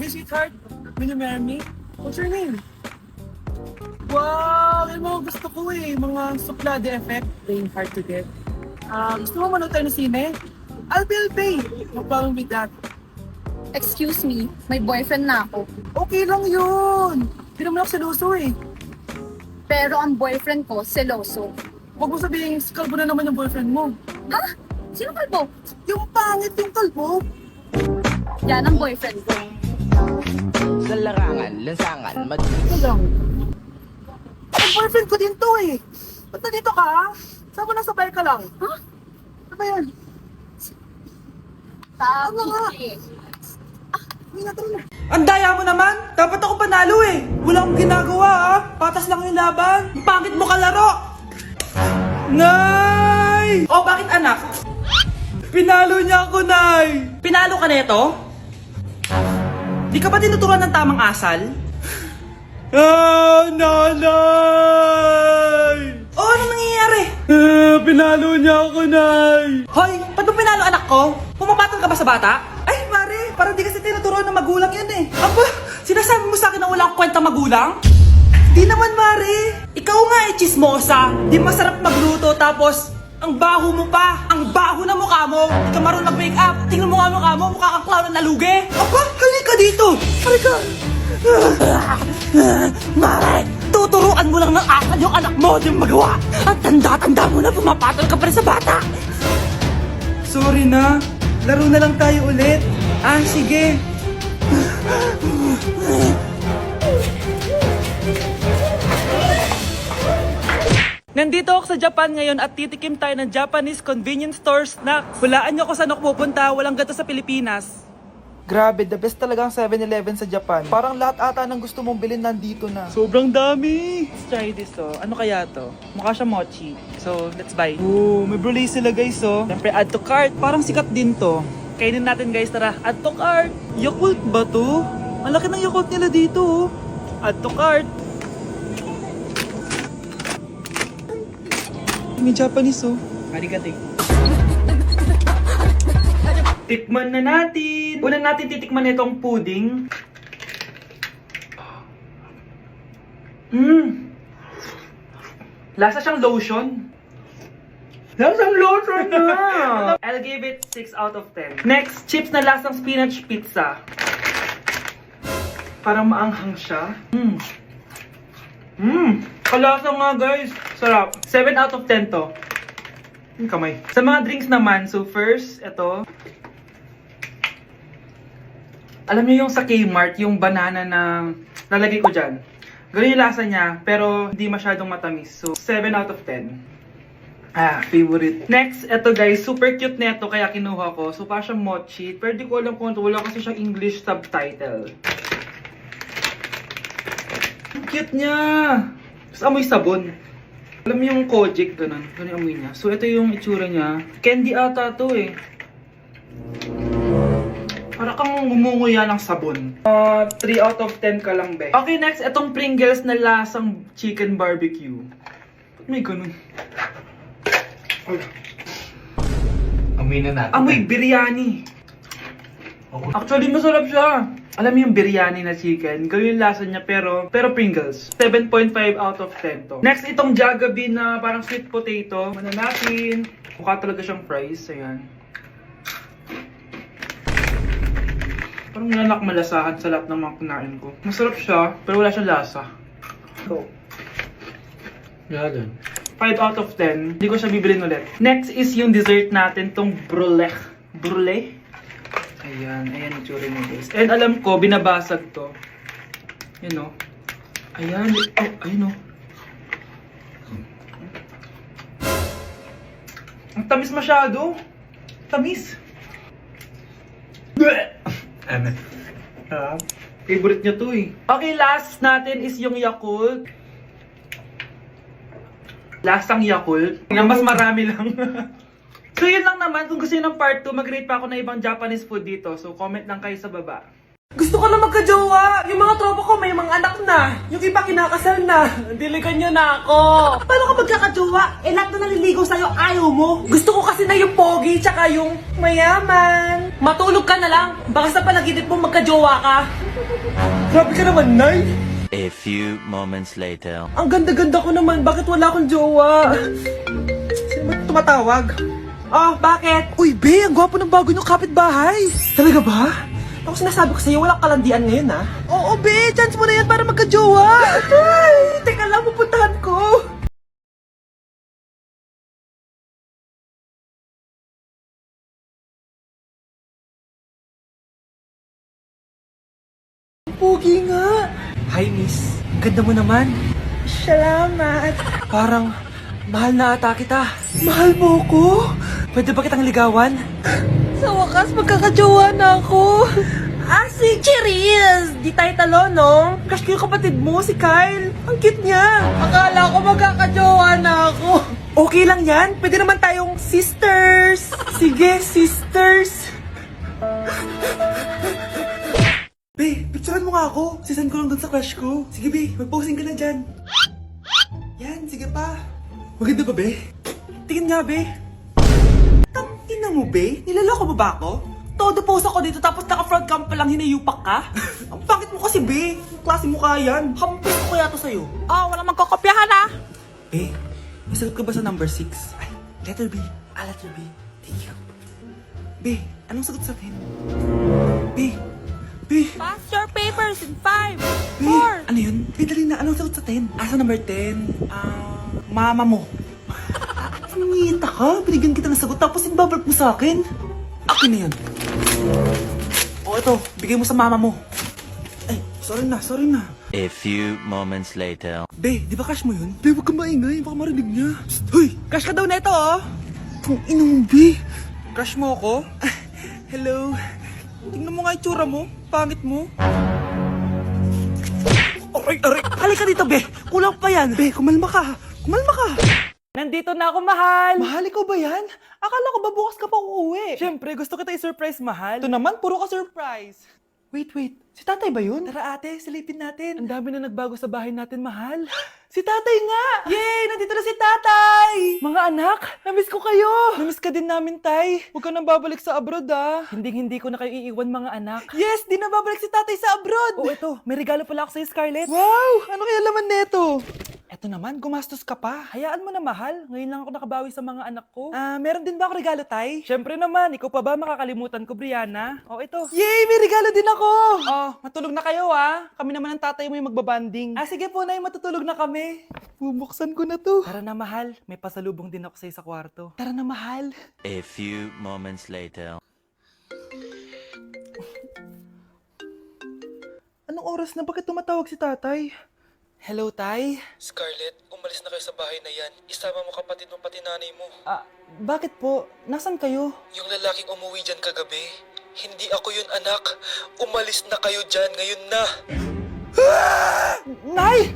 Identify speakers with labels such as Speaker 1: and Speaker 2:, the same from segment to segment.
Speaker 1: Hey, sweetheart. Will you marry me? What's your name? Wow! Yung mga gusto ko eh. Mga suplade effect. Playing hard to get. Gusto mo manood tayo ng sine? I'll pay. No problem with that.
Speaker 2: Excuse me, may boyfriend na ako.
Speaker 1: Okay lang yun. Hindi naman ako seloso eh.
Speaker 2: Pero ang boyfriend ko, seloso.
Speaker 1: Huwag mo sabihin, kalbo na naman yung boyfriend mo.
Speaker 2: Ha? Sino kalbo?
Speaker 1: Yung pangit yung kalbo.
Speaker 2: Yan ang boyfriend ko.
Speaker 3: Sa larangan, lansangan,
Speaker 1: Ito lang. Ang boyfriend ko din to eh. Ba't nandito ka? Saan mo nasabay ka lang? Ha? Ano ba yan? Ano nga? Hindi na tara na.
Speaker 4: Ang daya mo naman! Dapat ako panalo eh! Wala akong ginagawa ah! Patas lang yung laban! Ang pangit mo kalaro! Nay! Oh, bakit anak? Pinalo niya ako, Nay! Pinalo ka neto? Di ka ba tinuturuan ng tamang asal? Ah, nanay! Oh, ano nangyayari? Pinalo niya ako, Nay! Hoy, ba't mo pinalo anak ko? Pumapatol ka ba sa bata? Ay, Mare, parang di kasi tinuturuan ng magulang yan eh. Aba, sinasabi mo sa akin na wala akong kwenta magulang? Di naman, Mare. Ikaw nga eh, chismosa. Di masarap magluto tapos ang baho mo pa. Ang baho na mukha mo. Di ka marunong mag-make-up. Tingnan mo nga mukha mo. Mukha kang clown na nalugi. Aba, halika dito. Halika. Mare, tuturuan mo lang ng asal yung anak mo. Di mo magawa. Ang tanda-tanda mo na pumapatol ka pa rin sa bata. Sorry na. Laro na lang tayo ulit. Ah, sige. Nandito ako sa Japan ngayon at titikim tayo ng Japanese convenience store snack. Hulaan niyo kung saan ako pupunta, walang ganito sa Pilipinas. Grabe, the best talaga ang 7-Eleven sa Japan. Parang lahat ata ng gusto mong bilhin nandito na. Sobrang dami! Let's try this oh. Ano kaya to? Mukha siya mochi. So, let's buy. Oh, may brulee sila guys oh. Siyempre, add to cart. Parang sikat din to. Kainin natin guys, tara. Add to cart. Yakult ba to? Ang laki ng Yakult nila dito oh. Add to cart. May Japanese oh. Arigato. Tikman na natin. Una natin titikman itong pudding. Lasa siyang lotion. Lasang lotion na! I'll give it 6 out of 10. Next, chips na lasang spinach pizza. Parang maanghang siya. Kalasa nga guys. Sarap. 7 out of 10 to. Yung kamay. Sa mga drinks naman, so first, ito. Alam niyo yung sa Kmart, yung banana na lalagay ko dyan. Ganun yung lasa niya, pero hindi masyadong matamis. So, 7 out of 10. Favorite. Next, ito guys, super cute neto kaya kinuha ko. So, parang siyang mochi. Pero di ko alam kung ito. Wala kasi siyang English subtitle. Ang cute niya! Tapos amoy sabon. Alam mo yung Kojic, ganun. Ganun yung amoy niya. So, ito yung itsura niya. Candy ata to eh. Para kang ngumunguya ng sabon. 3 out of 10 ka lang, be. Okay, next, itong Pringles na lasang chicken barbecue. May ganun.
Speaker 3: Amoy na natin.
Speaker 4: Amoy biryani. Actually, masarap siya. Alam mo yung biryani na chicken, gawin yung lasa niya pero Pringles. 7.5 out of 10 to. Next, itong Jollibee na parang sweet potato. Ano natin? Mukha talaga siyang fries. Ayan. Parang nanak malasahan sa lahat ng mga kinain ko. Masarap siya, pero wala siyang lasa. Go.
Speaker 3: Yan.
Speaker 4: 5 out of 10. Hindi ko siya bibilin ulit. Next is yung dessert natin, tong brulee. Brulee? Ayan, ayan yung tsura niya guys. And alam ko, binabasag to. Yun o. Ayan, oh, ayun o. Ang tamis masyado. Tamis. Favorite niya to eh. Okay, last natin is yung Yakult. Lasang Yakult. Nga mas marami lang. So yun lang naman. Kung gusto nyo ng part 2, mag-rate pa ako ng ibang Japanese food dito. So comment lang kayo sa baba. Gusto ko na magka-jowa. Yung mga tropa ko may mga anak na. Yung iba kinakasal na. Diligan nyo na ako. Paano ka magkaka-jowa? Eh lahat na naliligaw sa'yo ayaw mo. Gusto ko kasi na yung pogi tsaka yung mayaman. Matulog ka na lang. Baka sa panaginip mo magka-jowa ka. Grabe ka naman, Nay.
Speaker 5: A few moments later.
Speaker 4: Ang ganda-ganda ko naman. Bakit wala akong jowa? Sino ba tumatawag? Oh, bakit? Uy, Be, ang gwapo ng bago niyong kapitbahay. Talaga ba? Ako sinasabi ko sa'yo, walang kalandian ngayon, ha? Oo, Be, chance mo na yan para magka-jowa. Ay, teka lang, pupuntahan ko. Pugi nga. Hi, miss. Ang ganda mo naman. Salamat. Parang mahal na ata kita. Mahal mo ko? Pwede ba kitang ligawan? Sa wakas, magkakajowa na ako. Si Cherise! Di tayo talo, no? Crush ko yung kapatid mo, si Kyle. Ang cute niya. Akala ko magkakajowa na ako. Okay lang yan. Pwede naman tayong sisters. Sige, sisters. Be, picturean mo nga ako. Sisend ko lang dun sa crush ko. Sige, Be, mag-posing ka na dyan. Yan, sige pa. Maganda ba, Be? Tingin nga, Be. Tangina mo, Be? Nilaloko mo ba ako? Todo post ako dito tapos naka-front cam pa lang hinayupak ka? Ang pangit mo kasi, Be. Yung klase mo kaya yan. Hampos ko kaya to sa'yo. Walang magkakopyahan, ha? Be, nasagot ka ba sa number 6? Ay, letter B. Letter B. Thank you. Be, anong sagot sa atin? Be, Be.
Speaker 2: Pass your papers in 5,
Speaker 4: Be, ano yun? Be, dali na. Anong sagot sa 10? Sa number 10? Mama mo. Nangihita ka? Binigyan kita ng sagot tapos ibabalik mo sa akin? Akin na yun. Ito. Bigay mo sa mama mo. Ay, sorry na.
Speaker 5: A few moments later.
Speaker 4: Be, di ba crush mo yun? Be, huwag kang maingay. Baka marinig niya. Psst, hoy! Crush ka daw na ito, oh! Kung ina mo, Be. Crush mo ako? Hello. Tingnan mo nga itsura mo. Pangit mo. Aray! Halika dito, Be. Kulang pa yan. Be, kumalma ka. Nandito na ako, mahal. Mahal, ikaw ba yan? Akala ko ba bukas ka pa uuwi? Siyempre, gusto kita i-surprise, mahal. Ito naman, puro ka surprise. Wait. Si tatay ba yun? Tara ate, silipin natin. Ang dami na nagbago sa bahay natin, mahal. Si tatay nga! Yay! Nandito na si tatay! Mga anak, namiss ko kayo! Namiss ka din namin, tay. Huwag ka nang babalik sa abroad, ah. Hindi ko na kayo iiwan, mga anak. Yes! Di na babalik si tatay sa abroad! Oh, ito. May regalo pala ako sa'yo, Scarlett. Wow! Ano kaya laman neto? Eto naman, gumastos ka pa. Hayaan mo na, mahal. Ngayon lang ako nakabawi sa mga anak ko. Meron din ba ako regalo, tay? Siyempre naman, ikaw pa ba makakalimutan ko, Brianna? Oh, ito. Yay! May regalo din ako! Oh, matulog na kayo, ah. Kami naman ang tatay mo yung magbabanding. Sige po, nay, matutulog na kami. Bubuksan ko na to. Tara na, mahal. May pasalubong din ako sa'yo sa kwarto. Tara na, mahal.
Speaker 5: A few moments later.
Speaker 4: Anong oras na? Bakit tumatawag si tatay? Hello, tay?
Speaker 6: Scarlett, umalis na kayo sa bahay na yan. Isama mo kapatid mo pati nanay mo.
Speaker 4: Bakit po? Nasaan kayo?
Speaker 6: Yung lalaking umuwi dyan kagabi, hindi ako yun anak. Umalis na kayo dyan ngayon na.
Speaker 4: Nay!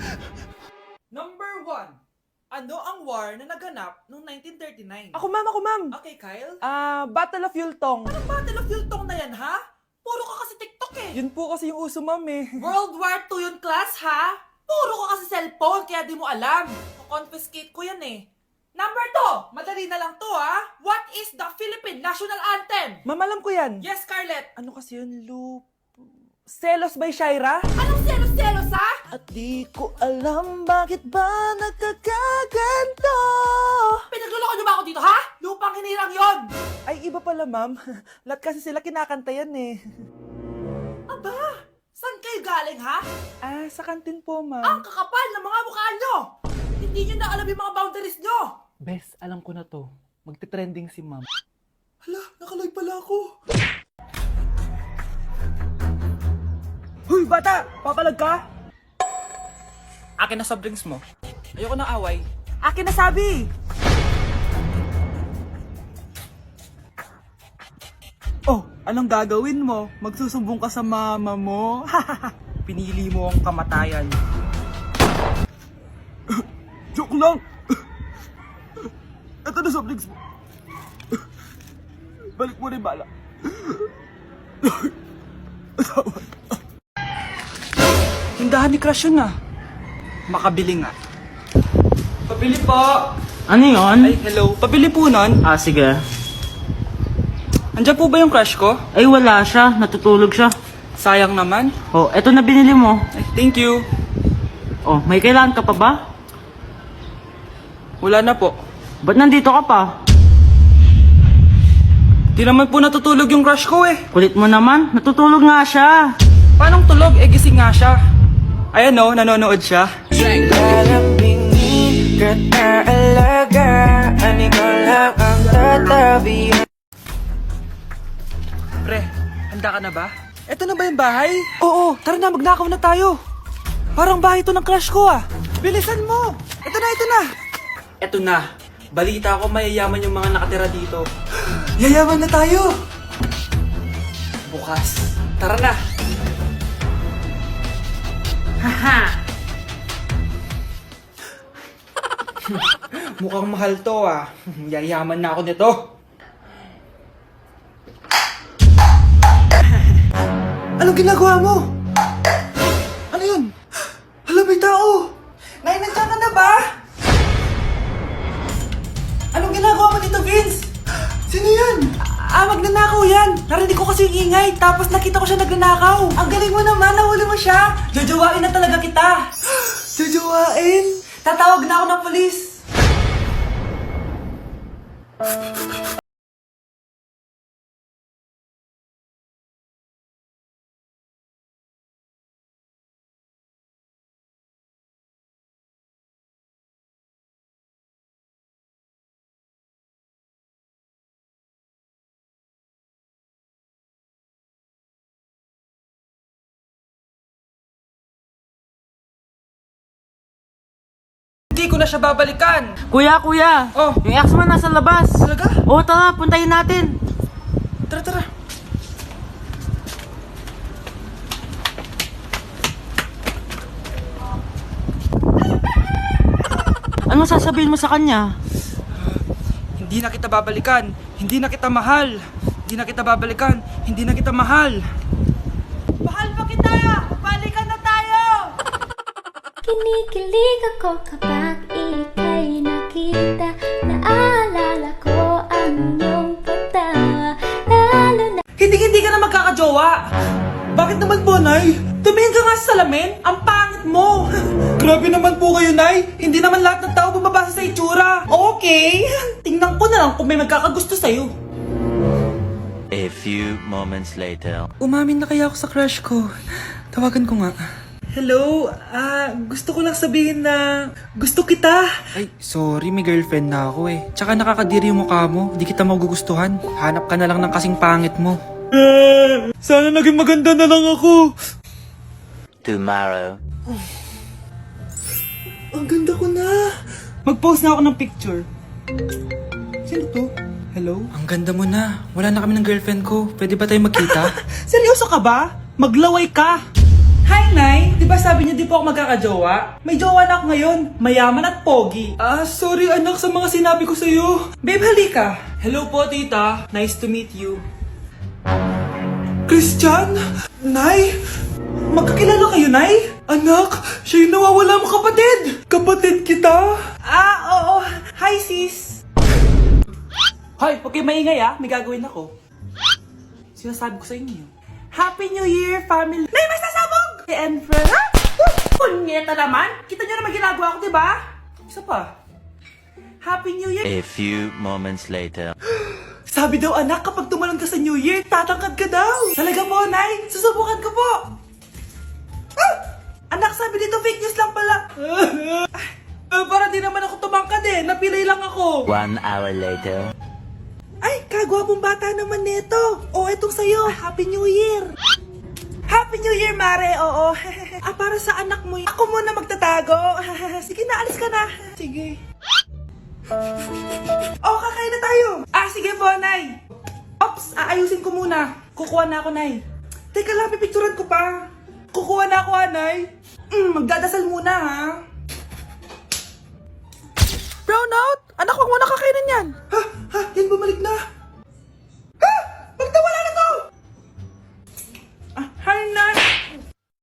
Speaker 4: Number 1. Ano ang war na naganap noong 1939? Ako, ma'am. Okay, Kyle? Battle of Yultong. Anong Battle of Yultong na yan, ha? Puro ka kasi TikTok, eh. Yun po kasi yung uso, ma'am, eh. World War II yun, class, ha? Puro ka kasi cellphone, kaya di mo alam. Confiscate ko yan, eh. Number 2. Madali na lang to, ha? What is the Philippine National Anthem? Ma'am, alam ko yan. Yes, Scarlett. Ano kasi yun, Loop? Selos by Shaira? Anong selos, ha? At di ko alam bakit ba nagkakaganto. Pinagluloko niyo ba ako dito, ha? Lupang hinirang yon. Ay, iba pala, ma'am. Lahat kasi sila kinakanta yan, eh. Aba, saan kayo galing, ha? Sa kantin po, ma'am. Ang kakapal ng mga mukha nyo! Hindi nyo na alam yung mga boundaries nyo! Bes, alam ko na to. Magte-trending si ma'am. Hala, nakalive pala ako. Hoy, bata! Papalag ka? Akin na soft drinks mo. Ayoko na away. Akin na sabi! Oh, anong gagawin mo? Magsusumbong ka sa mama mo? Pinili mo ang kamatayan. Joke lang! Ito na soft drinks mo. Balik mo rin bala. Tindahan ni Crush yun, ah. Makabili nga. Pabili po!
Speaker 7: Ano yun?
Speaker 4: Ay, hello. Pabili po nun.
Speaker 7: Sige.
Speaker 4: Andiyan po ba yung crush ko?
Speaker 7: Ay, wala siya. Natutulog siya.
Speaker 4: Sayang naman.
Speaker 7: Oh, eto na binili mo.
Speaker 4: Ay, thank you.
Speaker 7: Oh, may kailangan ka pa ba?
Speaker 4: Wala na po.
Speaker 7: Ba't nandito ka pa?
Speaker 4: Di naman po natutulog yung crush ko eh.
Speaker 7: Kulit mo naman. Natutulog nga siya.
Speaker 4: Paanong tulog? Eh, gising nga siya. Ayan o, nanonood siya. Pre, handa ka na ba? Eto na ba yung bahay? Oo, tara na, magnakaw na tayo. Parang bahay to ng crush ko ah. Bilisan mo! Ito na, ito na! Eto na. Balita ko mayayaman yung mga nakatira dito. Yayaman na tayo! Bukas. Tara na! Haha! Mukhang mahal to ah. Yayaman na ako nito. Anong ginagawa mo? Ano yun? Hala, may tao! Nay, nandiyan ka na ba? Anong ginagawa mo dito, Vince? Sino yan? Magnanakaw yan. Narinig ko kasi yung ingay, tapos nakita ko siya nagnanakaw. Ang galing mo naman, nahuli mo siya. Jojowain na talaga kita. Jojowain? Tatawag na ako ng polis. Hindi ko na siya babalikan.
Speaker 7: Kuya, kuya.
Speaker 4: Oh.
Speaker 7: Yung ex mo nasa labas.
Speaker 4: Talaga?
Speaker 7: Oo, tara. Puntayin natin.
Speaker 4: Tara, tara.
Speaker 7: Ano sasabihin mo sa kanya?
Speaker 4: Hindi na kita babalikan. Hindi na kita mahal. Hindi na kita babalikan. Hindi na kita mahal. Mahal pa kita! Balikan na tayo!
Speaker 8: Kinikilig ako kapag ika'y nakita. Naalala ko ang iyong pagtawa. Lalo na
Speaker 4: Hindi ka na magkakajowa. Bakit naman po, Nay? Tumingin ka nga sa salamin. Ang pangit mo. Grabe naman po kayo, Nay. Hindi naman lahat ng tao bumabasa sa itsura. Okay. Tingnan ko na lang kung may magkakagusto sa'yo.
Speaker 5: A few moments later.
Speaker 4: Umamin na kaya ako sa crush ko. Tawagan ko nga. Hello, gusto ko lang sabihin na gusto kita. Ay, sorry, may girlfriend na ako eh. Tsaka nakakadiri yung mukha mo, di kita magugustuhan. Hanap ka na lang ng kasing pangit mo. Sana naging maganda na lang ako.
Speaker 5: Tomorrow.
Speaker 4: Ang ganda ko na. Mag-post na ako ng picture. Sino to? Hello? Ang ganda mo na. Wala na kami ng girlfriend ko. Pwede ba tayo magkita? Seryoso ka ba? Maglaway ka. Hi, Nay! Di ba sabi niyo di po ako magkakajowa? May jowa na ako ngayon. Mayaman at pogi. Sorry anak sa mga sinabi ko sa'yo. Babe, halika. Hello po, tita. Nice to meet you. Christian? Nay? Magkakilala kayo, Nay? Anak, siya yung nawawala mo kapatid. Kapatid kita? Oo. Hi, sis. Hoy, huwag kayo maingay may gagawin ako. Sinasabi ko sa inyo. Happy New Year, family! Nay, may sasabog! And friend, punyeta naman! Kita nyo naman ginagawa ko, diba? Isa pa. Happy New Year!
Speaker 5: A few moments later.
Speaker 4: Sabi daw anak, kapag tumalon ka sa New Year, tatangkad ka daw! Talaga po, Nay! Susubukan ko po! Anak, sabi dito fake news lang pala! Para di naman ako tumangkad napilay lang ako!
Speaker 5: 1 hour later.
Speaker 4: Ay, kagwapong bata naman nito. Etong sa'yo. Happy New Year. Happy New Year, Mare. Oo. Para sa anak mo. Ako muna magtatago. Sige na, alis ka na. Sige. Kakain na tayo. Sige po, Nay. Ops, aayusin ko muna. Kukuha na ako, Nay. Teka lang, pipicturan ko pa. Kukuha na ako, Nay. Magdadasal muna, ha. Brownout! Anak, wag mo na kakainin yan. Yan bumalik na.